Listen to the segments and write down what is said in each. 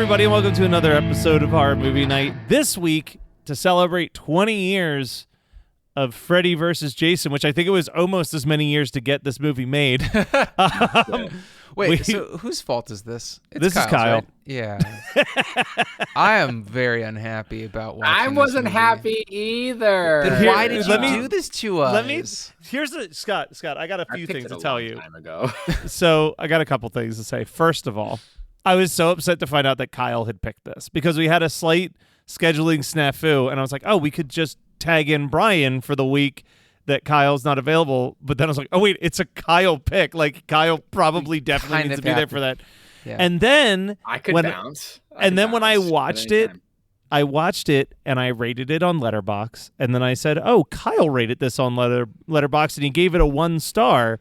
everybody, and welcome to another episode of Horror Movie Night. This week, to celebrate 20 years of Freddy versus Jason, which I think it was almost as many years to get this movie made. So whose fault is this? This is Kyle. Right? Yeah. I am very unhappy about watching I wasn't this movie. happy either. Then why did you do this to us? Here's the Scott, I got a few things to tell you. Time ago. So I got a couple things to say. First of all, I was so upset to find out that Kyle had picked this because we had a slight scheduling snafu, and I was like, oh, we could just tag in Brian for the week that Kyle's not available. But then I was like, oh, wait, it's a Kyle pick. Like, Kyle probably definitely needs to be there for that. Yeah. And then I could bounce. When I watched it, and I rated it on Letterboxd, and then I said, oh, Kyle rated this on Letterboxd, and he gave it a 1 star.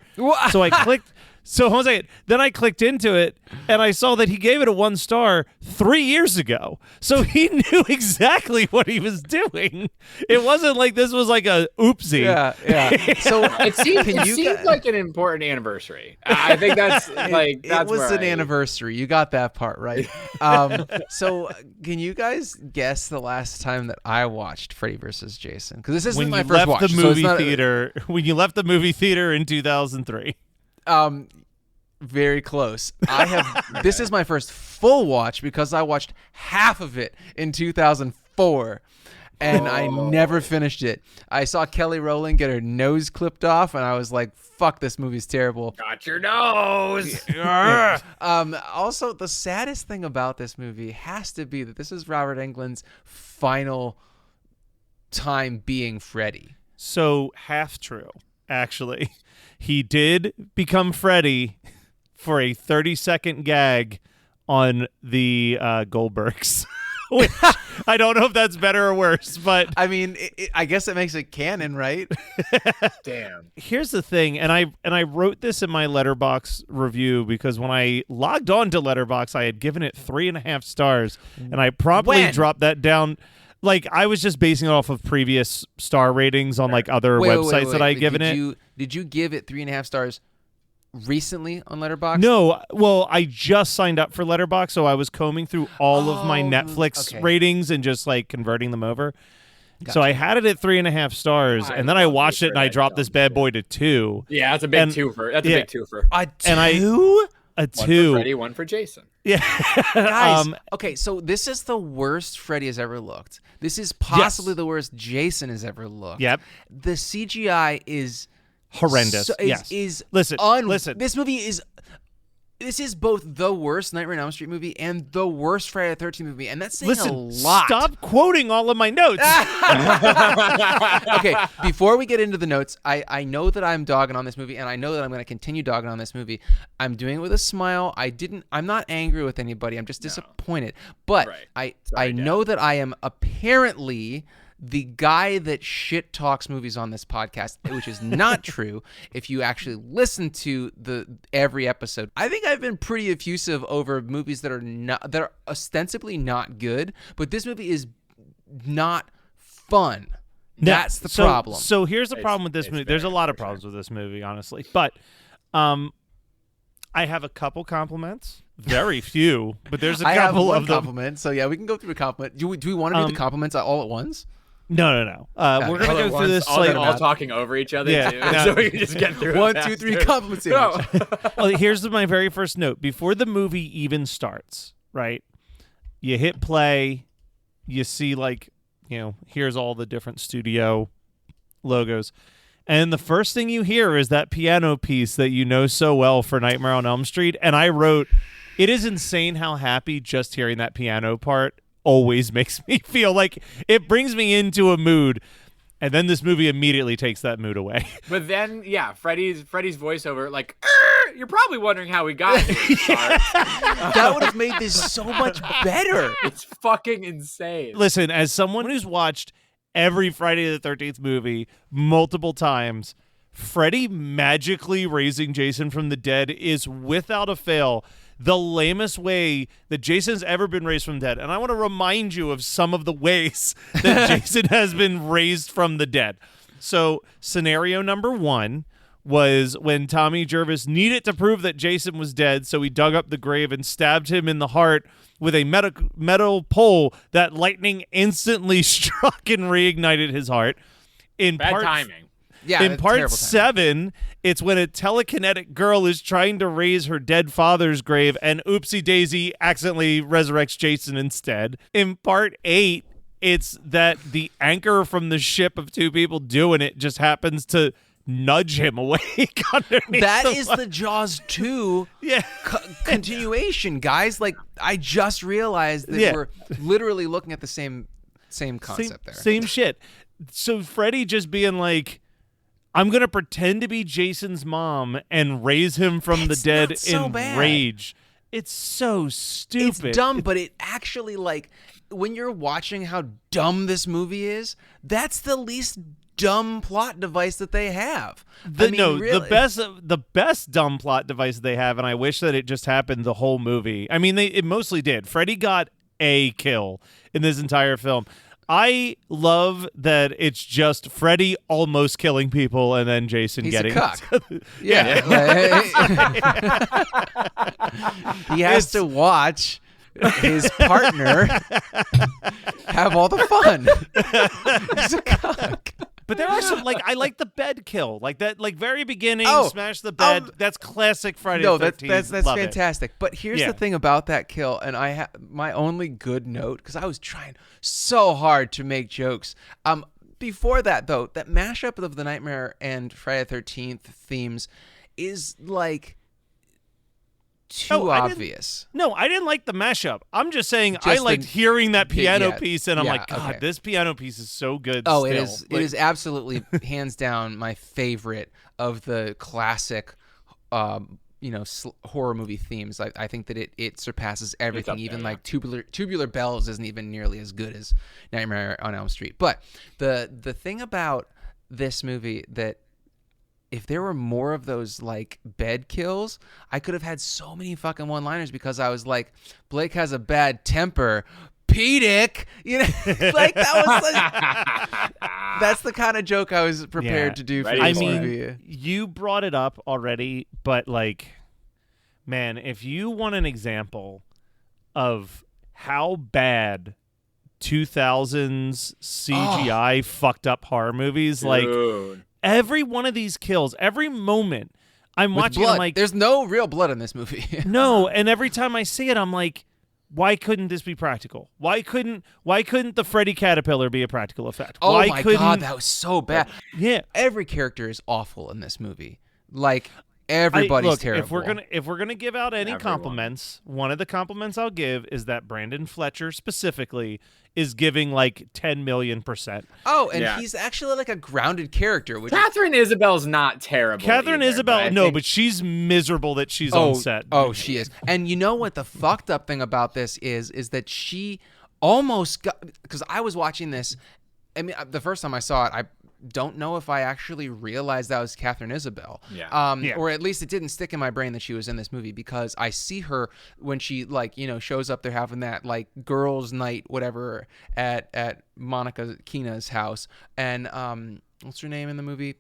So I clicked. So hold on a second. Then I clicked into it, and I saw that he gave it a 1 star 3 years ago. So he knew exactly what he was doing. It wasn't like this was like a oopsie. Yeah. So It seems like an important anniversary. I think that's like it was an anniversary. You got that part right. So can you guys guess the last time that I watched Freddy vs. Jason? Because this isn't my first watch. When you left the movie theater in 2003. Very close. This is my first full watch because I watched half of it in 2004 and I never finished it. I saw Kelly Rowland get her nose clipped off and I was like, fuck, this movie's terrible. Got your nose. Also, the saddest thing about this movie has to be that this is Robert Englund's final time being Freddy. So half true, actually. He did become Freddy for a 30-second gag on the Goldbergs, which I don't know if that's better or worse, but I mean, I guess it makes it canon, right? Damn. Here's the thing, and I wrote this in my Letterboxd review because when I logged on to Letterboxd, I had given it 3.5 stars, and I promptly dropped that down. Like, I was just basing it off of previous star ratings on like other websites that I had given it. Did you give it 3.5 stars recently on Letterboxd? No, well, I just signed up for Letterboxd, so I was combing through all of my Netflix ratings and just like converting them over. Gotcha. So I had it at 3.5 stars, and then I watched it and I dropped this bad boy to 2. Yeah, that's a big twofer. That's a big twofer. A 2? A 2. One for Freddy, one for Jason. Yeah. Guys, okay, so this is the worst Freddy has ever looked. This is possibly the worst Jason has ever looked. Yep. The CGI is horrendous. Listen. This movie is. This is both the worst Nightmare on Elm Street movie and the worst Friday the 13th movie, and that's saying a lot. Stop quoting all of my notes. Okay, before we get into the notes, I know that I'm dogging on this movie, and I know that I'm going to continue dogging on this movie. I'm doing it with a smile. I'm not angry with anybody. I'm just disappointed. But I know that I am apparently the guy that shit talks movies on this podcast, which is not true. If you actually listen to every episode, I think I've been pretty effusive over movies that are ostensibly not good, but this movie is not fun. That's the problem. So here's the problem with this movie. There's a lot of problems with this movie, honestly, but I have a couple compliments. Very few, but there's a couple of them. Compliment. So yeah, we can go through a compliment. Do we want to do the compliments all at once? No. We're gonna go through this all talking over each other too, so we can just get through. 1, 2, 3 compliments. Well, here's my very first note. Before the movie even starts, right? You hit play, you see here's all the different studio logos, and the first thing you hear is that piano piece that you know so well for Nightmare on Elm Street. And I wrote, it is insane how happy just hearing that piano part always makes me feel. Like, it brings me into a mood, and then this movie immediately takes that mood away. But then, Freddy's voiceover, like, you're probably wondering how we got here. That would have made this so much better. It's fucking insane. Listen, as someone who's watched every Friday the 13th movie multiple times, Freddy magically raising Jason from the dead is without a fail the lamest way that Jason's ever been raised from the dead. And I want to remind you of some of the ways that Jason has been raised from the dead. So scenario number 1, was when Tommy Jervis needed to prove that Jason was dead, so he dug up the grave and stabbed him in the heart with a metal pole that lightning instantly struck and reignited his heart. In Bad timing. Yeah, in part terrible timing. 7, it's when a telekinetic girl is trying to raise her dead father's grave, and oopsie daisy accidentally resurrects Jason instead. In part 8, it's that the anchor from the ship of two people doing it just happens to nudge him awake underneath. That is the Jaws 2 Yeah. continuation, guys. Like, I just realized that we're literally looking at the same concept there. Same shit. So Freddy just being like, I'm going to pretend to be Jason's mom and raise him from the dead not so in bad. rage. It's so stupid. It's dumb, but it actually, like, when you're watching how dumb this movie is, that's the least dumb plot device that they have. The best dumb plot device they have, and I wish that it just happened the whole movie. I mean, it mostly did. Freddy got a kill in this entire film. I love that it's just Freddy almost killing people and then Jason He's getting a cuck. Yeah. He has to watch his partner have all the fun. He's a cuck. But there are some, like, I like the bed kill, like that, like very beginning, smash the bed. That's classic Friday the 13th. That's Love fantastic. But here's the thing about that kill, and my only good note, because I was trying so hard to make jokes. Before that, though, that mashup of the Nightmare and Friday the 13th themes is like too obvious. I didn't like the mashup. I'm just saying I liked hearing that piano piece, and I'm like, God, this piano piece is so good. Oh, still. it is. It is absolutely hands down my favorite of the classic, horror movie themes. I think that it surpasses everything. Even like Tubular Bells isn't even nearly as good as Nightmare on Elm Street. But the thing about this movie that, if there were more of those like bed kills, I could have had so many fucking one-liners, because I was like, Blake has a bad temper, Pedic, like that was like, that's the kind of joke I was prepared to do for this movie. You brought it up already, but like, man, if you want an example of how bad 2000s CGI fucked up horror movies, like, every one of these kills, every moment I'm watching, blood. I'm like, there's no real blood in this movie. No, and every time I see it, I'm like, why couldn't this be practical? Why couldn't the Freddy caterpillar be a practical effect? Oh my God, that was so bad. Yeah, every character is awful in this movie. Like, everybody's terrible. If we're gonna give out any compliments, one of the compliments I'll give is that Brandon Fletcher specifically is giving like 10 million%. Oh, and he's actually like a grounded character. Catherine Isabel's not terrible. Catherine Isabel, but she's miserable that she's on set. Oh, she is. And you know what the fucked up thing about this is that she almost got, because I was watching this, I mean, the first time I saw it, I don't know if I actually realized that was Catherine Isabel. Or at least it didn't stick in my brain that she was in this movie, because I see her when she shows up there having that like girls' night whatever at Monica Keena's house, and what's her name in the movie?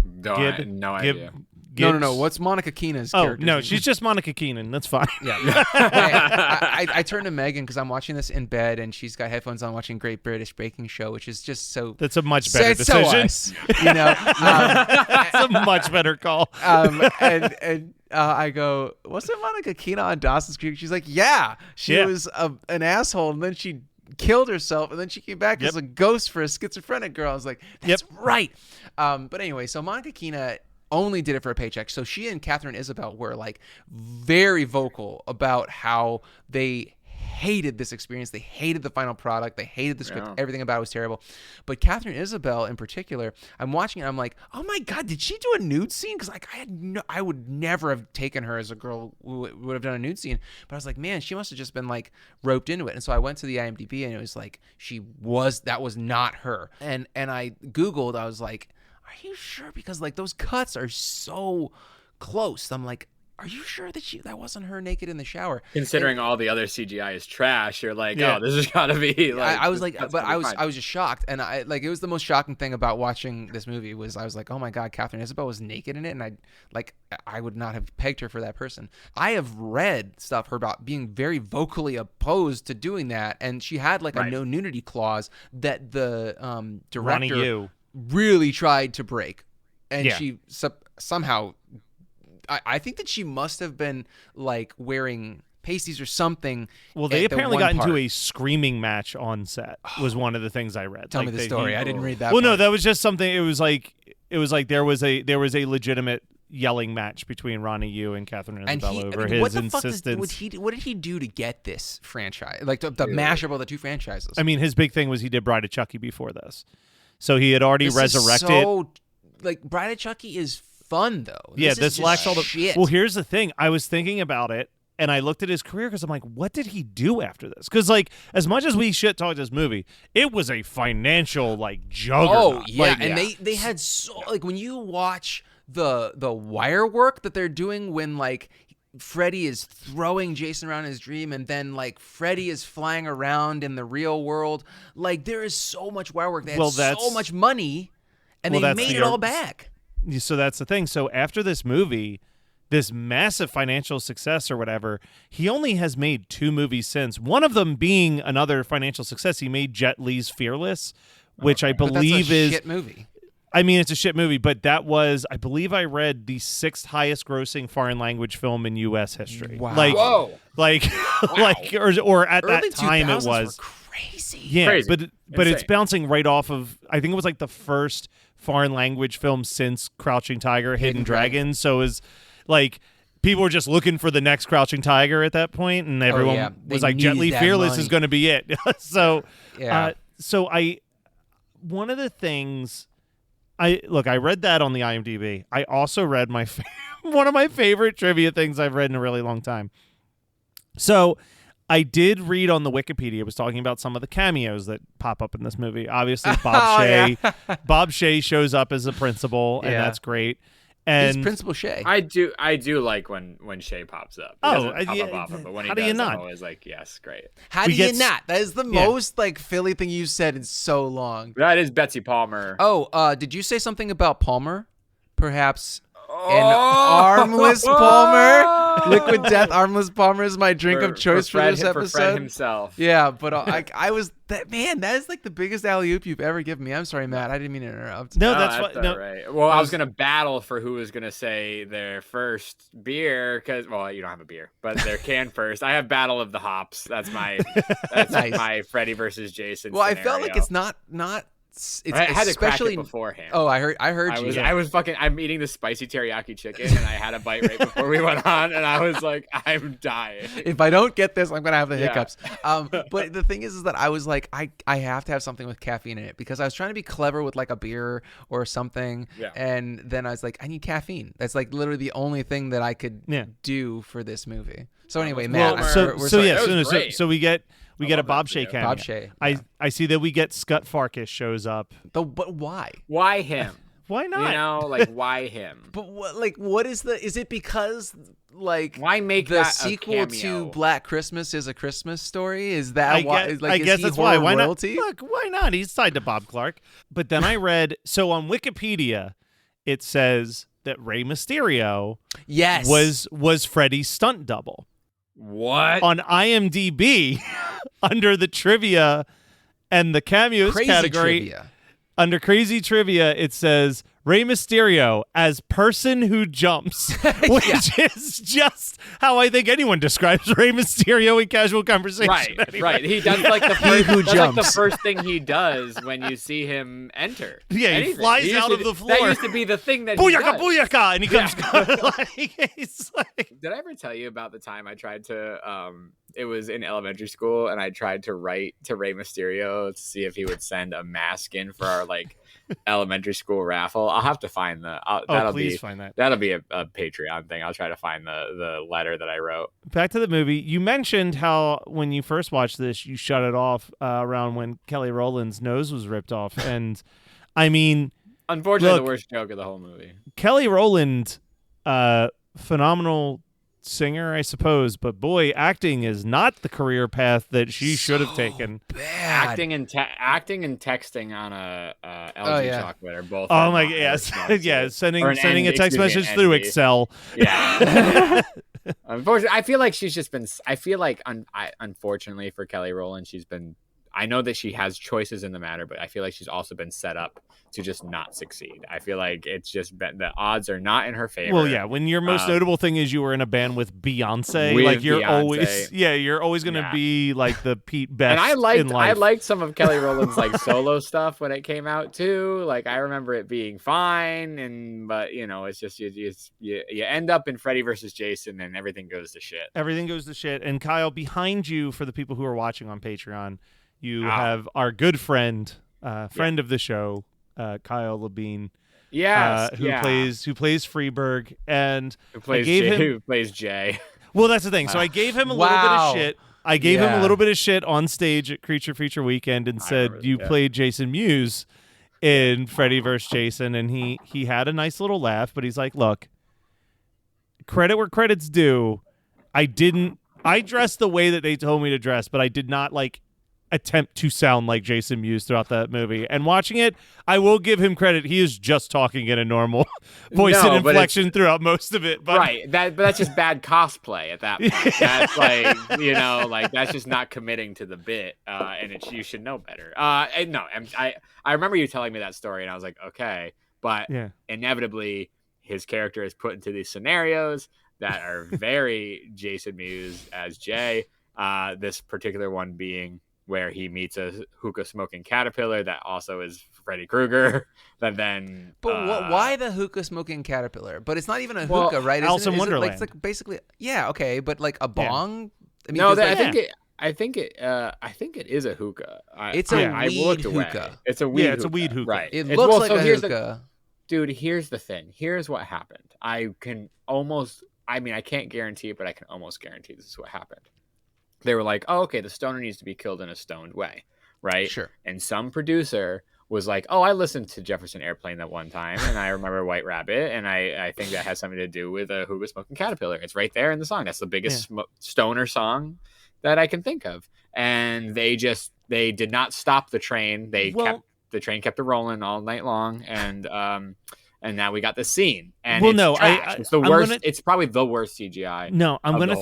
No idea. No. What's Monica Keena's character? Oh, no, she's just Monica Keenan. That's fine. Yeah. I turned to Megan because I'm watching this in bed, and she's got headphones on watching Great British Baking Show, which is just so... That's a much better decision. So That's a much better call. I go, wasn't Monica Keena on Dawson's Creek? She's like, yeah. She was an asshole, and then she killed herself, and then she came back as a ghost for a schizophrenic girl. I was like, that's right. But anyway, so Monica Keena only did it for a paycheck. So she and Catherine Isabel were like very vocal about how they hated this experience. They hated the final product. They hated the script. Everything about it was terrible. But Catherine Isabel in particular, I'm watching it. I'm like, oh my God, did she do a nude scene? Because like I would never have taken her as a girl who would have done a nude scene. But I was like, man, she must have just been like roped into it. And so I went to the IMDb, and it was like that was not her. And I Googled. I was like, are you sure? Because like those cuts are so close. I'm like, are you sure that wasn't her naked in the shower? Considering all the other CGI is trash, you're like, oh, this has got to be. Like, I was like, but I was just shocked, and it was the most shocking thing about watching this movie was I was like, oh my god, Catherine Isabel was naked in it, and I would not have pegged her for that person. I have read stuff about being very vocally opposed to doing that, and she had like a no nudity clause that the director really tried to break, and she somehow. I think that she must have been like wearing pasties or something. Well, they apparently got into a screaming match on set. Was one of the things I read. Tell me the story. I didn't read that. Well, no, that was just something. It was like there was a legitimate yelling match between Ronnie Yu and Catherine Isabel over his insistence. What did he do to get this franchise? Like the mashup of the two franchises. I mean, his big thing was he did Bride of Chucky before this, so he had already resurrected. Bride of Chucky is fun though. This lacks all the shit. Well, here's the thing. I was thinking about it, and I looked at his career because I'm like, what did he do after this? Because like, as much as we shit talk this movie, it was a financial juggernaut. Oh yeah, and they had when you watch the wire work that they're doing when like Freddy is throwing Jason around in his dream, and then like Freddy is flying around in the real world. Like there is so much wire work. They had so much money, and they made it all back. So that's the thing. So after this movie, this massive financial success or whatever, he only has made 2 movies since. One of them being another financial success. He made Jet Li's Fearless, which I believe is a shit movie. I mean, it's a shit movie, but that was, I believe I read, the 6th highest grossing foreign language film in U.S. history. Wow. Whoa. Or at Early that time it 2000s was were crazy. Yeah, Crazy. but it's bouncing right off of, I think it was like the first foreign language film since Crouching Tiger, Hidden Dragon. So it was like people were just looking for the next Crouching Tiger at that point, and everyone was like, Jet Li Fearless is going to be it. So one of the things I read that on the IMDb. I also read one of my favorite trivia things I've read in a really long time. So I did read on the Wikipedia. It was talking about some of the cameos that pop up in this movie. Obviously, Bob Shea. Bob Shea shows up as a principal, and that's great. And he's Principal Shea. I do like when Shea pops up. But when he does, I'm always like, yes, great. How do you not? That is the most like Philly thing you've said in so long. That is Betsy Palmer. Oh, did you say something about Palmer? Perhaps an armless Palmer? Liquid Death Armless Palmer is my drink of choice for this episode. For Fred himself. Yeah, but I was that man. That is like the biggest alley-oop you've ever given me. I'm sorry, Matt. I didn't mean to interrupt. No, that's right. Well, I was gonna battle for who was gonna say their first beer because you don't have a beer, but their can first. I have Battle of the Hops. That's my nice. My Freddy versus Jason. Well, scenario. I felt like it's not. I had to crack it beforehand. Oh, I heard you. I'm eating the spicy teriyaki chicken, and I had a bite right before we went on, and I was like, I'm dying. If I don't get this, I'm gonna have the hiccups. But the thing is that I was like, I have to have something with caffeine in it because I was trying to be clever with like a beer or something, and then I was like, I need caffeine. That's like literally the only thing that I could do for this movie. So anyway, Matt. So we get a Bob Shea cameo. Bob Shea. I see that we get Scott Farkus shows up. But why? Why him? Why not? Why him? But what is it because why make the that sequel to Black Christmas is a Christmas story? Is that why? I guess that's why. Why royalty? not? Look, why not? He's tied to Bob Clark. But then I read, so on Wikipedia, it says that Rey Mysterio was Freddy's stunt double. What? On IMDb, under the trivia and the cameos category, trivia. Under crazy trivia, it says Rey Mysterio as person who jumps, which is just how I think anyone describes Rey Mysterio in casual conversation. Right, anyway. right. He does like the first thing he does when you see him enter. Yeah, anything. He flies out of the floor. That used to be the thing that booyaka, he does. booyaka, and he comes he's like. Did I ever tell you about the time I tried to it was in elementary school and I tried to write to Rey Mysterio to see if he would send a mask in for our elementary school raffle. I'll have to find find that. That'll be a Patreon thing. I'll try to find the letter that I wrote. Back to the movie. You mentioned how when you first watched this, you shut it off around when Kelly Rowland's nose was ripped off, and I mean, unfortunately, the worst joke of the whole movie. Kelly Rowland, phenomenal singer, I suppose, but boy, acting is not the career path that she should have taken. Bad. Acting and texting on a LG chocolate are both. Oh my god, yes, yeah, sending a text message through ND. Excel. Yeah. Unfortunately, I feel like she's just been. I feel like, unfortunately for Kelly Rowland, she's been. I know that she has choices in the matter, but I feel like she's also been set up to just not succeed. I feel like it's just been, the odds are not in her favor. Well, yeah, when your most notable thing is you were in a band with Beyonce, like you're always going to be like the Pete Best. And I liked some of Kelly Rowland's like solo stuff when it came out too. Like I remember it being fine, but it's just you end up in Freddy versus Jason and everything goes to shit. Everything goes to shit. And Kyle, behind you, for the people who are watching on Patreon, you have our good friend of the show, Kyle Labine. Yes, who plays Freeberg and who plays Jay. Well, that's the thing. So I gave him a little bit of shit. I gave him a little bit of shit on stage at Creature Feature Weekend and said you played Jason Mewes in Freddy vs. Jason, and he had a nice little laugh, but he's like, look, credit where credit's due. I dressed the way that they told me to dress, but I did not attempt to sound like Jason Mewes throughout that movie. And watching it, I will give him credit. He is just talking in a normal voice and inflection throughout most of it. But right. But that's just bad cosplay at that point. That's that's just not committing to the bit. And you should know better. I remember you telling me that story and I was like, okay. But inevitably his character is put into these scenarios that are very Jason Mewes as Jay. This particular one being where he meets a hookah smoking caterpillar that also is Freddy Krueger. But why the hookah smoking caterpillar? But it's not even a hookah, right? Alice in Wonderland. It's like basically, okay, but like a bong. Yeah. I think it is a hookah. It's a weed hookah. It's a weed. Yeah, it's a weed hookah. Right. It looks like a hookah. Dude, here's the thing. Here's what happened. I can't guarantee it, but I can almost guarantee this is what happened. They were like, oh, okay, the stoner needs to be killed in a stoned way, right? Sure. And some producer was like, oh, I listened to Jefferson Airplane that one time, and I remember White Rabbit, and I think that has something to do with a hookah smoking caterpillar. It's right there in the song. That's the biggest stoner song that I can think of. And they did not stop the train. The train kept it rolling all night long, and now we got this scene. And it's the worst. It's probably the worst CGI. No, I'm gonna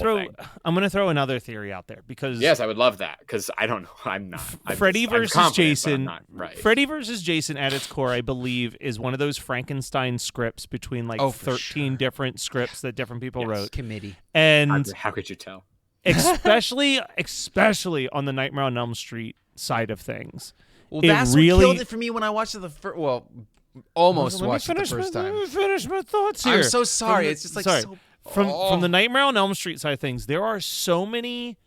throw another theory out there because yes, I would love that because I don't know. I'm not. Freddy versus Jason. Right. Freddy versus Jason at its core, I believe, is one of those Frankenstein scripts between 13 different scripts that different people wrote. Committee. And how could you tell? especially on the Nightmare on Elm Street side of things. Well, that's what killed it for me when I watched it the first. Well, almost watched it the first time. Let me finish my thoughts here. I'm so sorry. It's just like from the Nightmare on Elm Street side of things, there are so many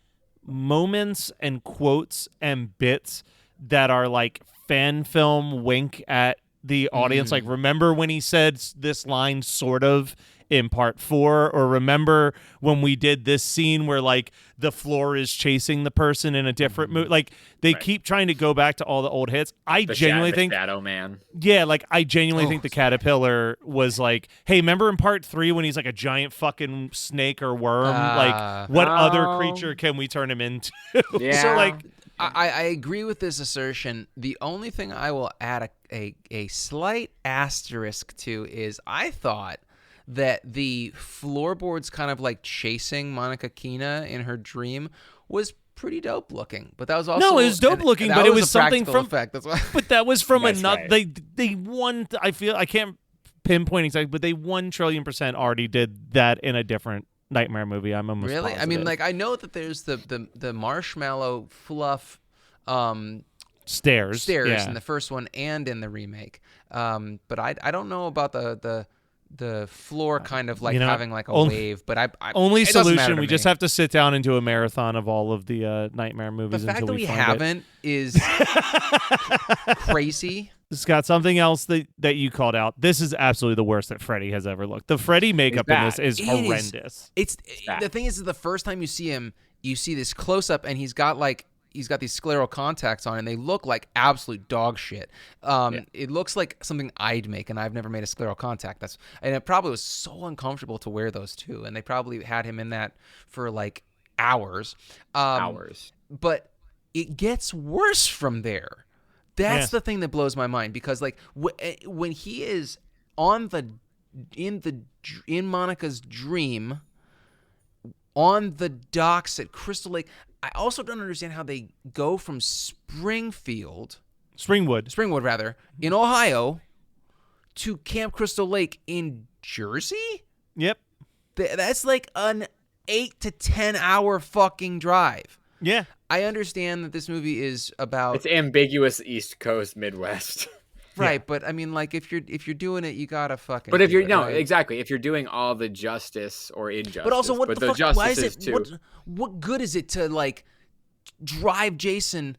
moments and quotes and bits that are like fan film wink at the audience. Like, remember when he said this line sort of in part 4, or remember when we did this scene where like the floor is chasing the person in a different movie. Like they keep trying to go back to all the old hits. I genuinely think Shadow Man. Yeah, like I genuinely think the caterpillar was like, hey, remember in part 3 when he's like a giant fucking snake or worm? Like what other creature can we turn him into? Yeah. So like I agree with this assertion. The only thing I will add a slight asterisk to is I thought that the floorboards kind of like chasing Monica Keena in her dream was pretty dope looking. But that was also it was dope looking, but it was something from effect. That's why. But that was from another. Right. They won. I feel I can't pinpoint exactly, but they 1,000,000,000,000% already did that in a different Nightmare movie. I'm almost really. positive. I mean, like I know that there's the marshmallow fluff stairs in the first one and in the remake. But I don't know about the floor kind of like having like a wave, but I only solution we just have to sit down and do a marathon of all of the Nightmare movies. The fact until that we find haven't is crazy. Scott, something else that you called out. This is absolutely the worst that Freddy has ever looked. The Freddy makeup in this is horrendous. The thing is the first time you see him, you see this close up and he's got like he's got these scleral contacts on, and they look like absolute dog shit. It looks like something I'd make, and I've never made a scleral contact. And it probably was so uncomfortable to wear those too, and they probably had him in that for like hours. But it gets worse from there. That's the thing that blows my mind, because like when he is in Monica's dream on the docks at Crystal Lake, I also don't understand how they go from Springwood rather, in Ohio to Camp Crystal Lake in Jersey. Yep. That's like an 8 to 10 hour fucking drive. Yeah. I understand that this movie is about, it's ambiguous East Coast, Midwest. Right, but I mean, like, if you're doing it, you gotta fucking. But if you're right? exactly, if you're doing all the justice or injustice, but also, what the fuck? Why is it? Too, what good is it to like drive Jason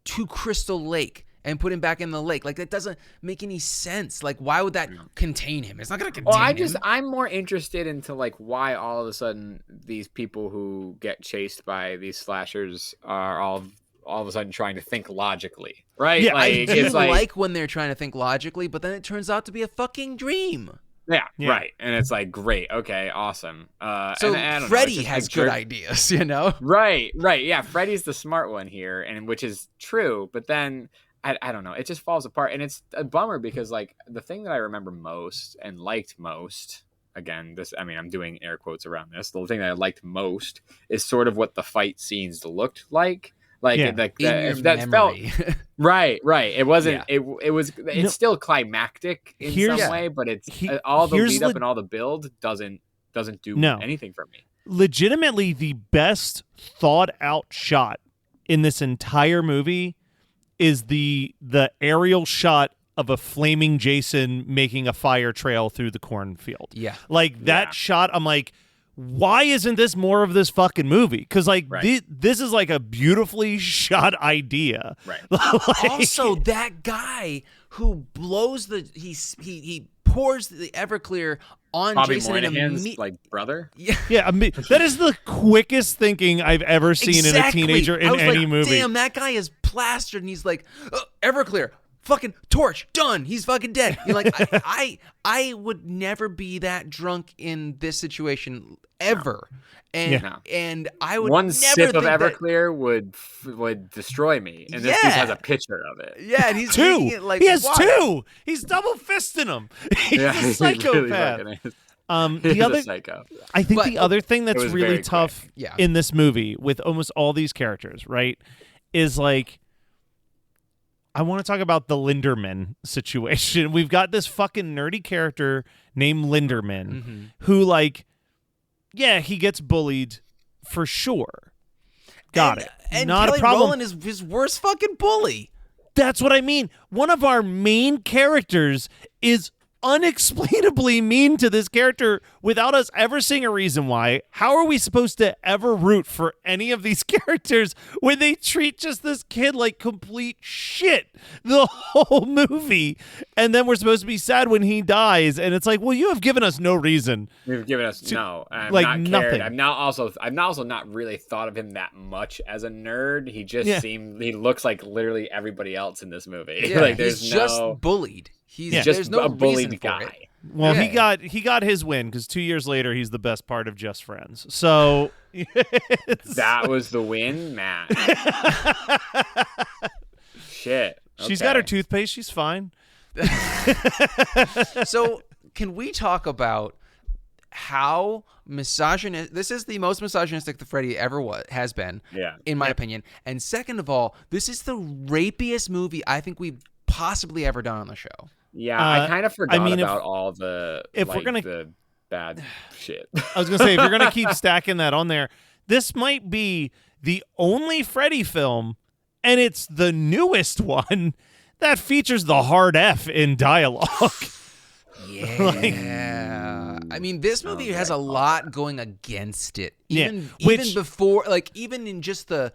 to Crystal Lake and put him back in the lake? Like, that doesn't make any sense. Like, why would that contain him? It's not gonna contain him. I'm more interested into like why all of a sudden these people who get chased by these slashers are all of a sudden trying to think logically, right? Yeah, like, I do like when they're trying to think logically, but then it turns out to be a fucking dream. Yeah, right. And it's like, great, okay, awesome. So Freddy has good ideas, you know? Right. Yeah, Freddy's the smart one here, and which is true, but then I don't know, it just falls apart, and it's a bummer because like the thing that I remember most and liked most, again, I'm doing air quotes around this, the thing that I liked most is sort of what the fight scenes looked like. That felt right. It wasn't. Yeah. It was. It's still climactic in some way, but it's all the lead up and all the build doesn't do anything for me. Legitimately, the best thought out shot in this entire movie is the aerial shot of a flaming Jason making a fire trail through the cornfield. Yeah, like that shot. I'm like, why isn't this more of this fucking movie? Because like this is like a beautifully shot idea. Right. Like, also, that guy who blows he pours the Everclear on Bobby Jason Moynihan's like brother. Yeah. That is the quickest thinking I've ever seen in a teenager in any movie. Damn, that guy is plastered, and he's like, Everclear. Fucking torch, done. He's fucking dead. You're like, I would never be that drunk in this situation ever, and I would one never sip of think Everclear would destroy me. And this dude has a picture of it. Yeah, and he's two. It like, he has two. He's double fisting them. He's a psychopath. The other psycho. I think the other thing that's really tough in this movie with almost all these characters, right, is like, I want to talk about the Linderman situation. We've got this fucking nerdy character named Linderman who, like, he gets bullied for sure. Got it. And not Kelly a problem. Rowland is his worst fucking bully. That's what I mean. One of our main characters is unexplainably mean to this character without us ever seeing a reason why. How are we supposed to ever root for any of these characters when they treat just this kid like complete shit the whole movie? And then we're supposed to be sad when he dies, and it's like, well, you have given us no reason. You've given us I've like not nothing. Cared. I've also not really thought of him that much as a nerd. He just he looks like literally everybody else in this movie. Yeah, like he's just bullied. He's just there's no a bullied reason guy. for it. Well, he got his win because 2 years later he's the best part of Just Friends. So that was the win, Matt. Shit. Okay. She's got her toothpaste. She's fine. So can we talk about how misogynistic? This is the most misogynistic the Freddy ever has been, in my opinion. And second of all, this is the rapiest movie I think we've possibly ever done on the show. Yeah, I kind of forgot about all the the bad shit. I was gonna say, if you're gonna keep stacking that on there, this might be the only Freddy film, and it's the newest one that features the hard F in dialogue. Yeah. I mean, this movie has a lot going against it. Even before, like, even in just the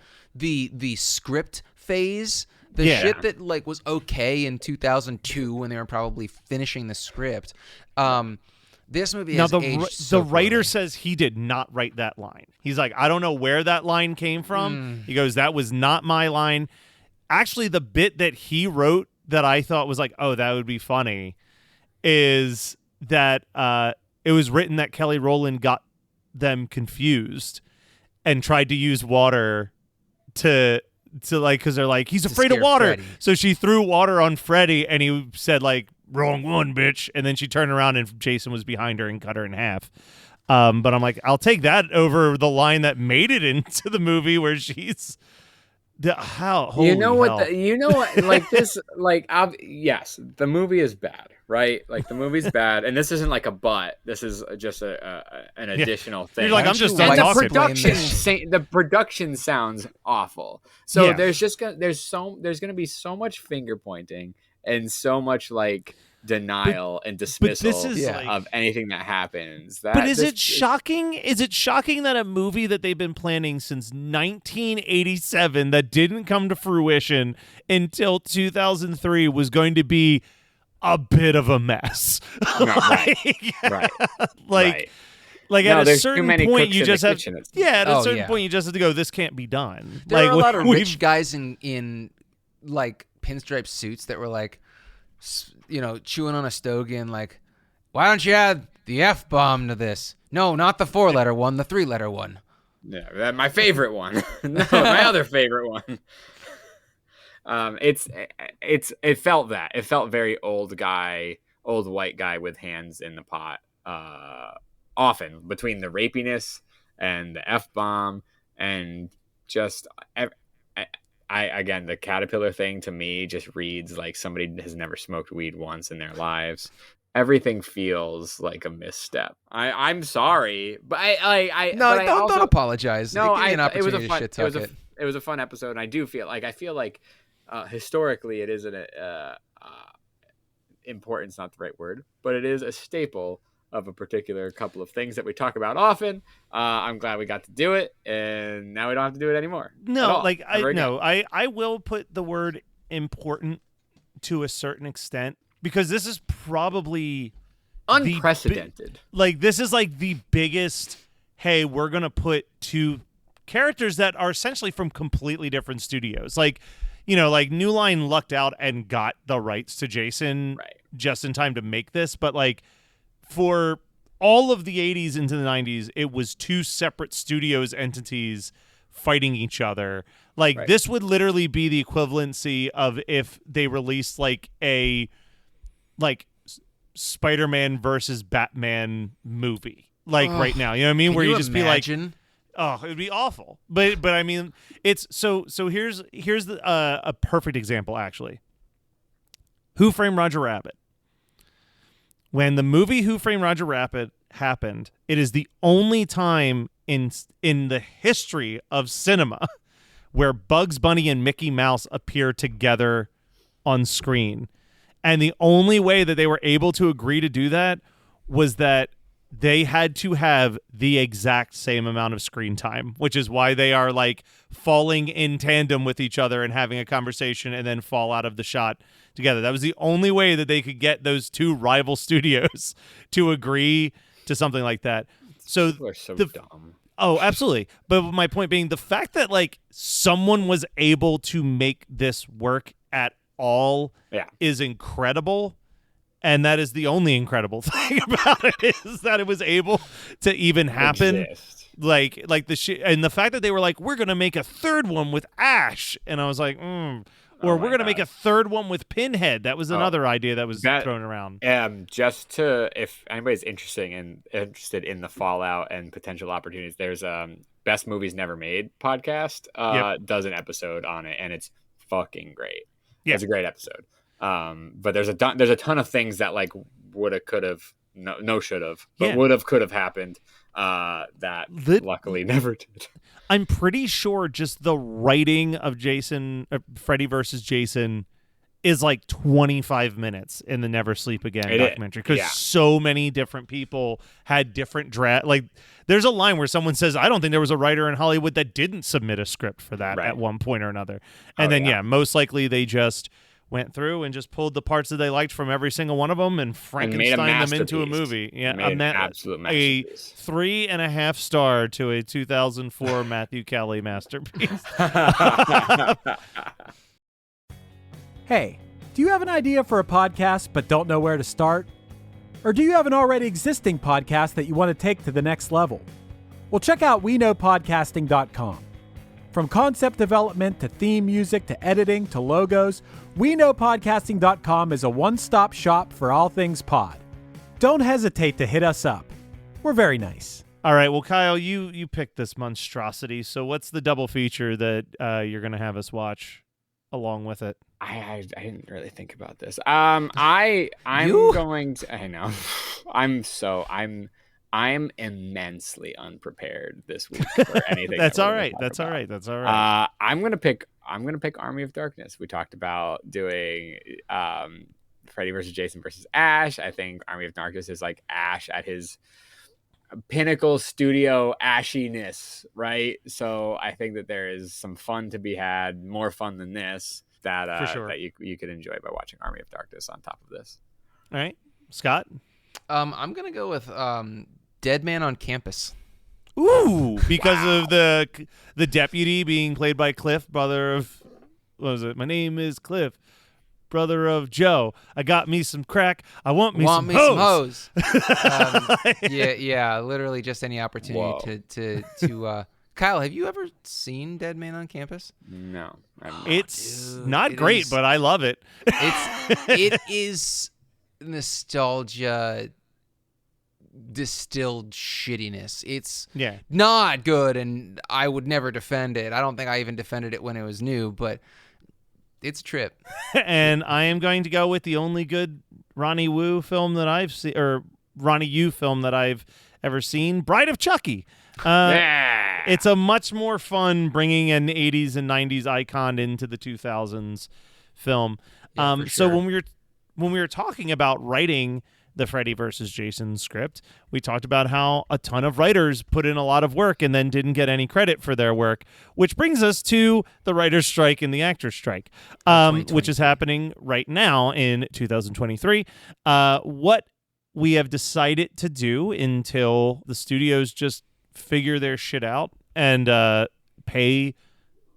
script phase. The shit that like was okay in 2002 when they were probably finishing the script, This movie Now has aged so the writer poorly. says he did not write that line. He's like, I don't know where that line came from. He goes, that was not my line. Actually, the bit that he wrote that I thought was like, oh, that would be funny, is that it was written that Kelly Rowland got them confused and tried to use water to like, because they're like, he's afraid of water. Freddy. So she threw water on Freddy, and he said like, wrong one, bitch. And then she turned around and Jason was behind her and cut her in half. But I'm like, I'll take that over the line that made it into the movie where she's holy you know hell. what, like this, like, yes, the movie is bad, right? Like, the movie's bad, and this isn't like a but. This is just an additional thing. You're like, I'm just and talking. the production sounds awful. So Yeah. there's gonna be so much finger pointing and so much like denial and dismissal this is like- of anything that happens. But is it shocking? Is it shocking that a movie that they've been planning since 1987 that didn't come to fruition until 2003 was going to be a bit of a mess? No, right. Right. Like No, at a there's too certain many point, cooks you in the just have kitchen. at a certain yeah. point you just have to go. This can't be done. There like are a lot of we've- rich guys in like pinstripe suits that were like, chewing on a stogie and like, why don't you add the F-bomb to this? No, not the 4-letter one, the 3-letter one. Yeah, my favorite one. No, my other favorite one. It felt very old white guy with hands in the pot. Often between the rapiness and the F-bomb and just again, the caterpillar thing to me just reads like somebody has never smoked weed once in their lives. Everything feels like a misstep. I'm sorry, but Don't apologize. No, Give me an it was a opportunity to fun. shit talk it. It was a fun episode, and I feel like historically it is an importance, not the right word, but it is a staple of a particular couple of things that we talk about often. I'm glad we got to do it, and now we don't have to do it anymore. No, like I will put the word important to a certain extent because this is probably unprecedented. This is like the biggest. Hey, we're gonna put two characters that are essentially from completely different studios. Like New Line lucked out and got the rights to Jason just in time to make this, but like for all of the 80s into the 90s, it was two separate studios entities fighting each other. This would literally be the equivalency of if they released like a Spider-Man versus Batman movie right now. You know what I mean? Where you just imagine? be like, oh, it would be awful. But I mean, it's so here's a perfect example actually. Who Framed Roger Rabbit? When the movie Who Framed Roger Rabbit happened, it is the only time in the history of cinema where Bugs Bunny and Mickey Mouse appear together on screen. And the only way that they were able to agree to do that was that they had to have the exact same amount of screen time, which is why they are like falling in tandem with each other and having a conversation and then fall out of the shot together. That was the only way that they could get those two rival studios to agree to something like that. So People are so dumb. Oh, absolutely. But my point being the fact that like someone was able to make this work at all is incredible. And that is the only incredible thing about it is that it was able to even happen. Exist. Like the shit, and the fact that they were like, we're gonna make a third one with Ash, and I was like, or we're gonna make a third one with Pinhead. That was another idea that was thrown around. Just to, if anybody's interested in the fallout and potential opportunities, there's Best Movies Never Made podcast does an episode on it, and it's fucking great. Yeah, it's a great episode. But there's a ton of things that like woulda, coulda, no shoulda, but woulda, coulda happened that luckily never did. I'm pretty sure just the writing of Freddy versus Jason is like 25 minutes in the Never Sleep Again documentary because so many different people had different like there's a line where someone says, I don't think there was a writer in Hollywood that didn't submit a script for that at one point or another. And most likely they just went through and just pulled the parts that they liked from every single one of them and Frankenstein them into a movie. Yeah, an absolute masterpiece. A 3.5 star to a 2004 Matthew Kelly masterpiece. Hey, do you have an idea for a podcast but don't know where to start? Or do you have an already existing podcast that you want to take to the next level? Well, check out WeKnowPodcasting.com. From concept development to theme music to editing to logos, WeKnowPodcasting.com is a one-stop shop for all things pod. Don't hesitate to hit us up. We're very nice. All right, well, Kyle, you picked this monstrosity, so what's the double feature that you're going to have us watch along with it? I didn't really think about this. I'm going to. I know. I'm immensely unprepared this week for anything. That's all right. That's all right. That's all right. I'm gonna pick Army of Darkness. We talked about doing Freddy versus Jason versus Ash. I think Army of Darkness is like Ash at his pinnacle studio ashiness, right? So I think that there is some fun to be had, more fun than this, that For sure. that you could enjoy by watching Army of Darkness on top of this. All right, Scott. I'm gonna go with Dead Man on Campus. Ooh, because of the deputy being played by Cliff, brother of, what was it? My name is Cliff, brother of Joe. I got me some crack. I want me some hose. Yeah, literally just any opportunity to Kyle, have you ever seen Dead Man on Campus? No. It's not great, but I love it. It is nostalgia distilled shittiness. It's not good, and I would never defend it. I don't think I even defended it when it was new, but it's a trip. And I am going to go with the only good Ronnie Wu film that I've seen, or Ronnie Yu film that I've ever seen, Bride of Chucky. It's a much more fun bringing an 80s and 90s icon into the 2000s film. For sure. So when we were talking about writing the Freddy versus Jason script, we talked about how a ton of writers put in a lot of work and then didn't get any credit for their work, which brings us to the writer's strike and the actor's strike, which is happening right now in 2023. What we have decided to do until the studios just figure their shit out and pay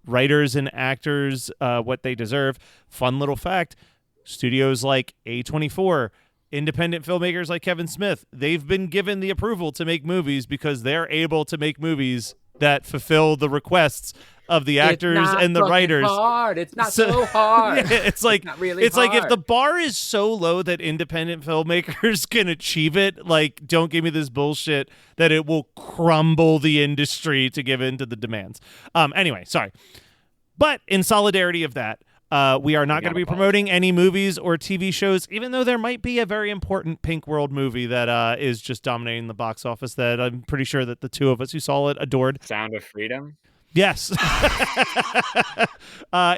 writers and actors what they deserve. Fun little fact, studios like A24, independent filmmakers like Kevin Smith, they've been given the approval to make movies because they're able to make movies that fulfill the requests of the actors and the writers. It's not so hard. Yeah, it's like not really it's hard. like if the bar is so low that independent filmmakers can achieve it, like, don't give me this bullshit that it will crumble the industry to give in to the demands. Anyway, sorry. But in solidarity of that, we are not going to be promoting any movies or TV shows, even though there might be a very important Pink World movie that is just dominating the box office that I'm pretty sure that the two of us who saw it adored. Sound of Freedom? Yes.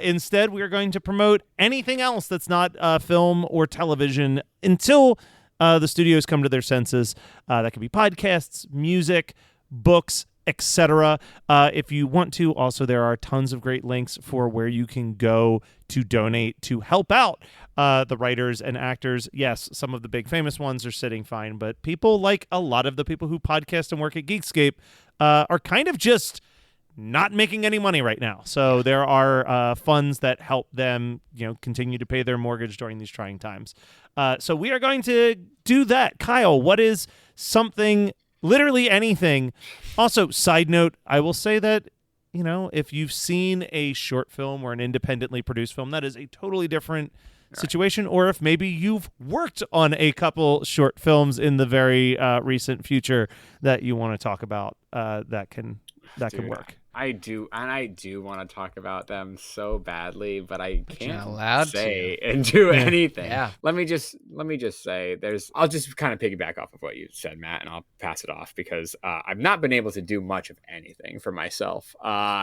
Instead, we are going to promote anything else that's not film or television until the studios come to their senses. That could be podcasts, music, books, etc. If you want to, also there are tons of great links for where you can go to donate to help out the writers and actors. Yes, some of the big famous ones are sitting fine, but people like a lot of the people who podcast and work at Geekscape are kind of just not making any money right now. So there are funds that help them, continue to pay their mortgage during these trying times. So we are going to do that. Kyle, what is something, literally anything? Also, side note, I will say that, if you've seen a short film or an independently produced film, that is a totally different situation. Or if maybe you've worked on a couple short films in the very recent future that you want to talk about, that can work. I do want to talk about them so badly, but I can't say to. and do anything. Yeah. Let me just say I'll just kind of piggyback off of what you said, Matt, and I'll pass it off because I've not been able to do much of anything for myself,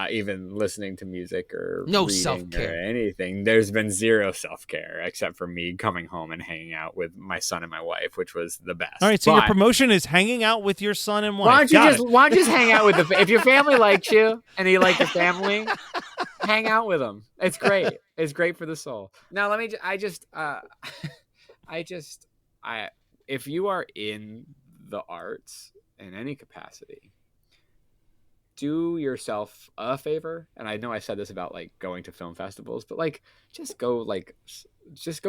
even listening to music or reading self-care or anything. There's been zero self-care except for me coming home and hanging out with my son and my wife, which was the best. All right, so your promotion is hanging out with your son and wife. Why don't you just hang out with if your family likes you and you like your family, hang out with them. It's great. It's great for the soul. Now let me. If you are in the arts in any capacity, do yourself a favor. And I know I said this about like going to film festivals, but like just go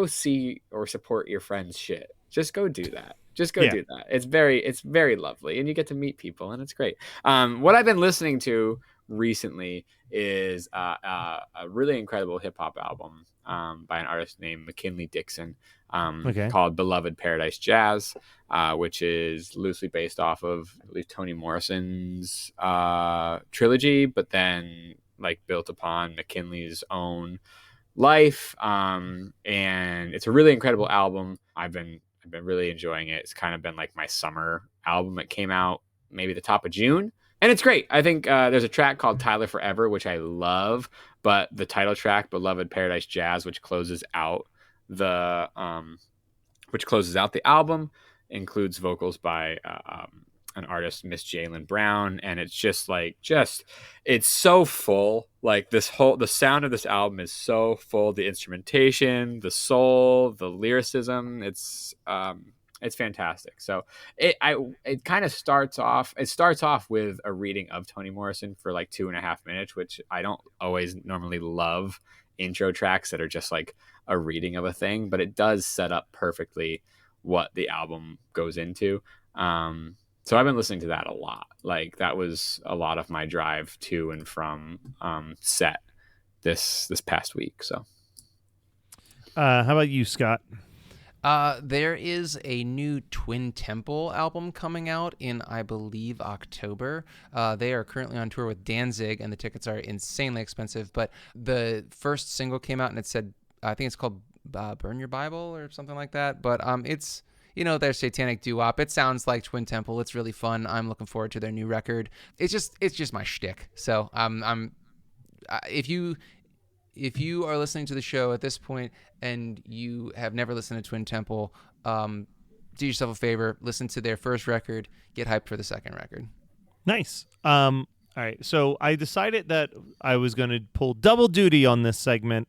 see or support your friend's shit. Just go do that. Just go do that. It's very lovely, and you get to meet people, and it's great. What I've been listening to recently is a really incredible hip hop album by an artist named McKinley Dixon called Beloved Paradise Jazz, which is loosely based off of, I believe, Toni Morrison's trilogy, but then like built upon McKinley's own life. And it's a really incredible album. I've been really enjoying it. It's kind of been like my summer album. It came out maybe the top of June, and it's great. I think there's a track called Tyler Forever, which I love, but the title track, Beloved Paradise Jazz, which closes out the album, includes vocals by an artist, Miss Jalen Brown, and it's just it's so full. Like the sound of this album is so full. The instrumentation, the soul, the lyricism, it's fantastic. So it kind of starts off with a reading of Toni Morrison for like 2.5 minutes, which I don't always normally love intro tracks that are just like a reading of a thing, but it does set up perfectly what the album goes into. So I've been listening to that a lot. Like that was a lot of my drive to and from set this past week. So how about you, Scott? There is a new Twin Temple album coming out in, I believe, October. They are currently on tour with Danzig, and the tickets are insanely expensive. But the first single came out, and it said, I think it's called Burn Your Bible or something like that. But it's, their satanic doo-wop. It sounds like Twin Temple. It's really fun. I'm looking forward to their new record. It's just my shtick. So if you are listening to the show at this point and you have never listened to Twin Temple, do yourself a favor, listen to their first record, get hyped for the second record. Nice. All right. So I decided that I was going to pull double duty on this segment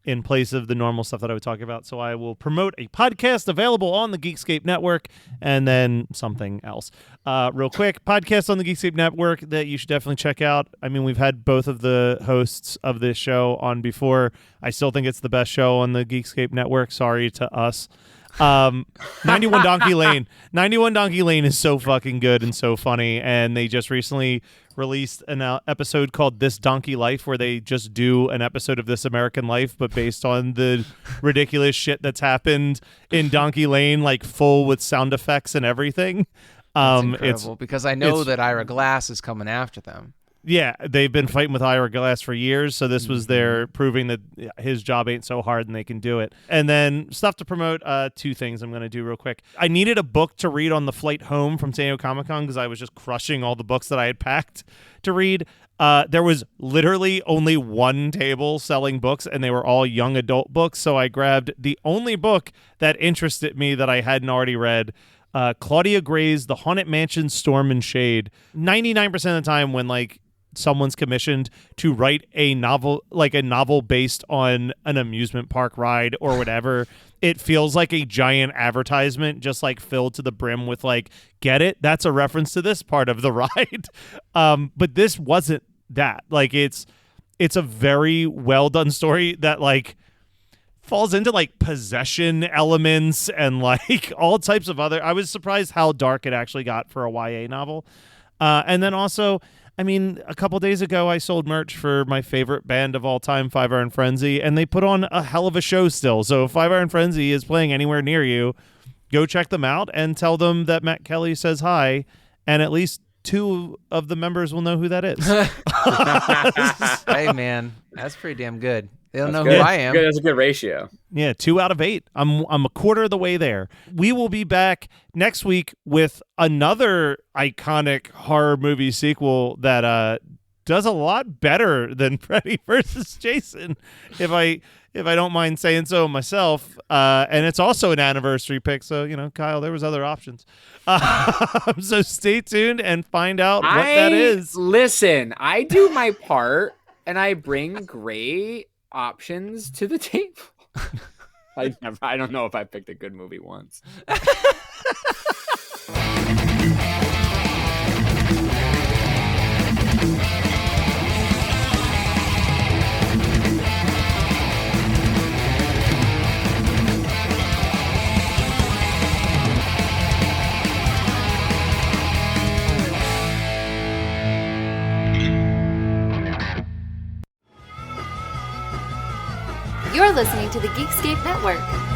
in place of the normal stuff that I would talk about. So I will promote a podcast available on the Geekscape Network and then something else. Real quick, podcast on the Geekscape Network that you should definitely check out. I mean, we've had both of the hosts of this show on before. I still think it's the best show on the Geekscape Network. Sorry to us. 91 Donkey Lane. 91 Donkey Lane is so fucking good and so funny, and they just recently released an episode called This Donkey Life, where they just do an episode of This American Life, but based on the ridiculous shit that's happened in Donkey Lane, like full with sound effects and everything. It's incredible, because I know that Ira Glass is coming after them. Yeah, they've been fighting with Ira Glass for years, so this was their proving that his job ain't so hard and they can do it. And then stuff to promote, 2 things I'm going to do real quick. I needed a book to read on the flight home from San Diego Comic-Con because I was just crushing all the books that I had packed to read. There was literally only one table selling books, and they were all young adult books, so I grabbed the only book that interested me that I hadn't already read, Claudia Gray's The Haunted Mansion, Storm and Shade. 99% of the time when, like, someone's commissioned to write a novel, like a novel based on an amusement park ride or whatever, it feels like a giant advertisement, just like filled to the brim with like, get it? That's a reference to this part of the ride. But this wasn't that. Like it's a very well done story that like falls into like possession elements and like all types of other. I was surprised how dark it actually got for a YA novel. And then also, I mean, a couple days ago, I sold merch for my favorite band of all time, 5 Iron Frenzy, and they put on a hell of a show still. So if 5 Iron Frenzy is playing anywhere near you, go check them out and tell them that Matt Kelly says hi, and at least 2 of the members will know who that is. Hey, man, that's pretty damn good. They don't know good. who I am. Good. That's a good ratio. Yeah, 2 out of 8. I'm a quarter of the way there. We will be back next week with another iconic horror movie sequel that does a lot better than Freddy versus Jason, if I don't mind saying so myself. And it's also an anniversary pick, so Kyle, there was other options. So stay tuned and find out what that is. Listen, I do my part. and I bring great options to the table. I don't know if I picked a good movie once. You're listening to the Geekscape Network.